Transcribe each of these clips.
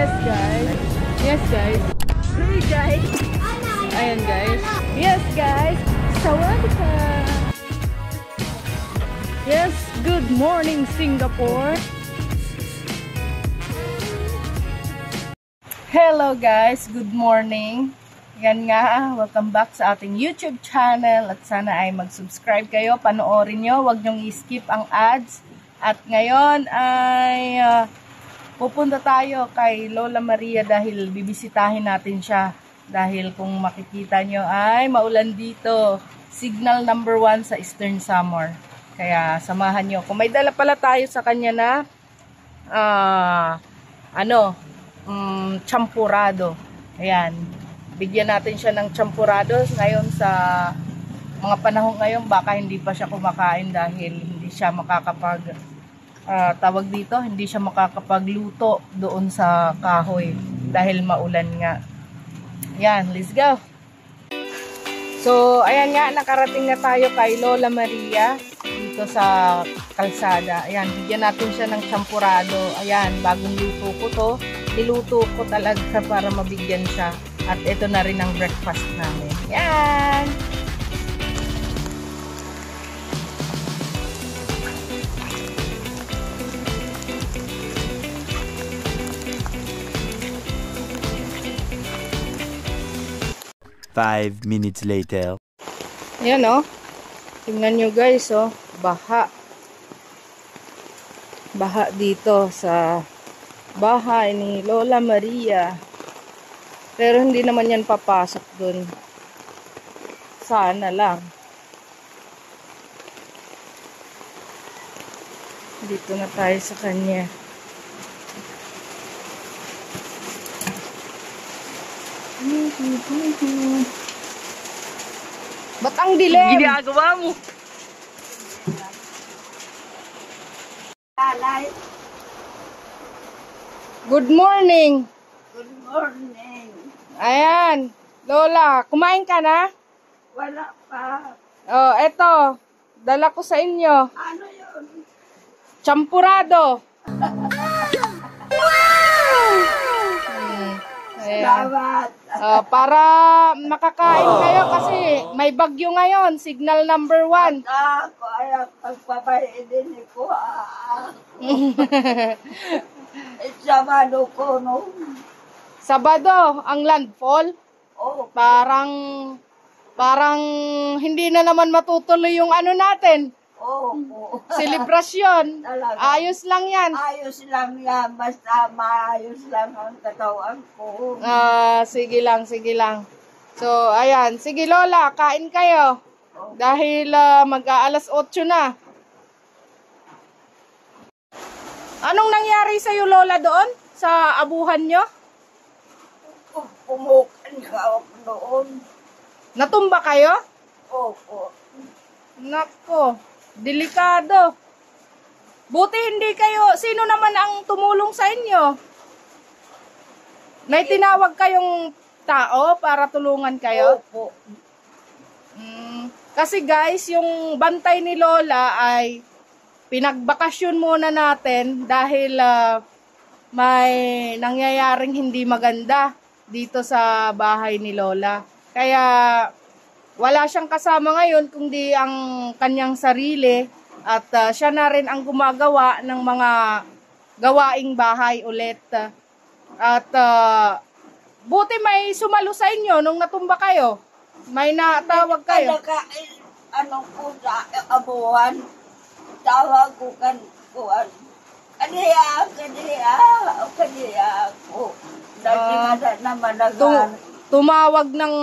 Yes guys. Yes guys. Hey guys. Ayan guys. Yes guys. Sawadika. Yes, good morning Singapore. Hello guys, good morning. Yan nga, welcome back sa ating YouTube channel at sana ay mag-subscribe kayo, panoorin nyo, huwag nyong i-skip ang ads. At ngayon ay pupunta tayo kay Lola Maria dahil bibisitahin natin siya. Dahil kung makikita nyo ay maulan dito, signal number 1 sa Eastern Samar. Kaya samahan nyo. Kung may dala pala tayo sa kanya na champurado. Ayan. Bigyan natin siya ng champurado ngayon sa mga panahon ngayon. Baka hindi pa siya kumakain dahil hindi siya makakapag tawag dito, hindi siya makakapagluto doon sa kahoy dahil maulan nga. Ayan, let's go. So, ayan nga, nakarating na tayo kay Lola Maria dito sa kalsada. Ayan, bigyan natin siya ng champurado. Ayan, bagong luto ko to. Niluto ko talaga para mabigyan siya. At ito na rin ang breakfast namin. Yan! Five minutes later. Yan oh. Tingnan nyo guys oh. Baha. Baha dito sa bahay ni Lola Maria. Pero hindi naman yan papasok dun. Sana lang. Dito na tayo sa kanya. Ba't ang dilim? Ginagawa mo? Good morning. Good morning. Ayan. Lola, kumain ka na? Wala pa. Oh, eto. Dala ko sa inyo. Ano yun? Champurado. Salamat. Para makakain kayo kasi may bagyo ngayon. Signal number 1. Ako ay pagpapainin ko. Sabado ko, no? Sabado, ang landfall. Oh, Parang hindi na naman matutuloy yung ano natin. oh. Selebrasyon. Talaga. Ayos lang yan. Ayos lang yan. Basta maayos lang ang katawan ko. Sige lang, sige lang. So, ayan. Sige, Lola, kain kayo. Dahil mag-aalas 8 na. Anong nangyari sa'yo, Lola, doon? Sa abuhan nyo? Pumukan ka ako noon. Natumba kayo? Opo. Nako, delikado. Buti hindi kayo, sino naman ang tumulong sa inyo? May tinawag kayong tao para tulungan kayo? Opo. Kasi guys, yung bantay ni Lola ay pinagbakasyon muna natin dahil may nangyayaring hindi maganda dito sa bahay ni Lola. Kaya wala siyang kasama ngayon kundi ang kanyang sarili at siya na rin ang gumagawa ng mga gawaing bahay ulit. At buti may sumalo sa inyo nung natumba kayo. May natawag kayo. Ano ko sa abuhan, tawag ko kuan. Kaniya ko. Dati naman tumawag ng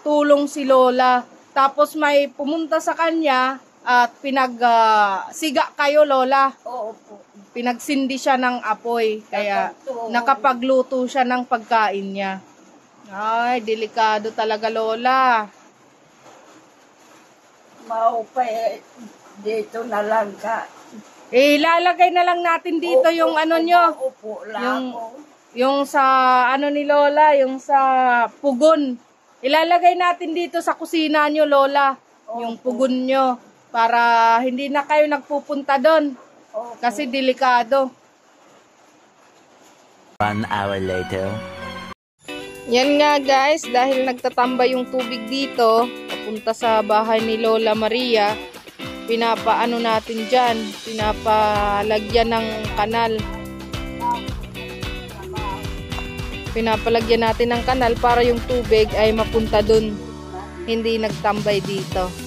tulong si Lola. Tapos may pumunta sa kanya at pinagsiga kayo, Lola. Opo. Pinagsindi siya ng apoy. Kaya nakapagluto siya ng pagkain niya. Ay, delikado talaga, Lola. Maupay, dito na lang ka. Ilalagay na lang natin dito yung ano nyo. Upo lang ako. Yung sa ano ni Lola, yung sa pugon. Ilalagay natin dito sa kusina nyo, Lola. Yung pugon nyo. Para hindi na kayo nagpupunta doon. Kasi delikado. 1 hour later. Yan nga guys, dahil nagtatambay yung tubig dito, papunta sa bahay ni Lola Maria, pinapaano natin dyan, pinapalagyan ng kanal. Pinapalagyan natin ng kanal para yung tubig ay mapunta dun, hindi nagtambay dito.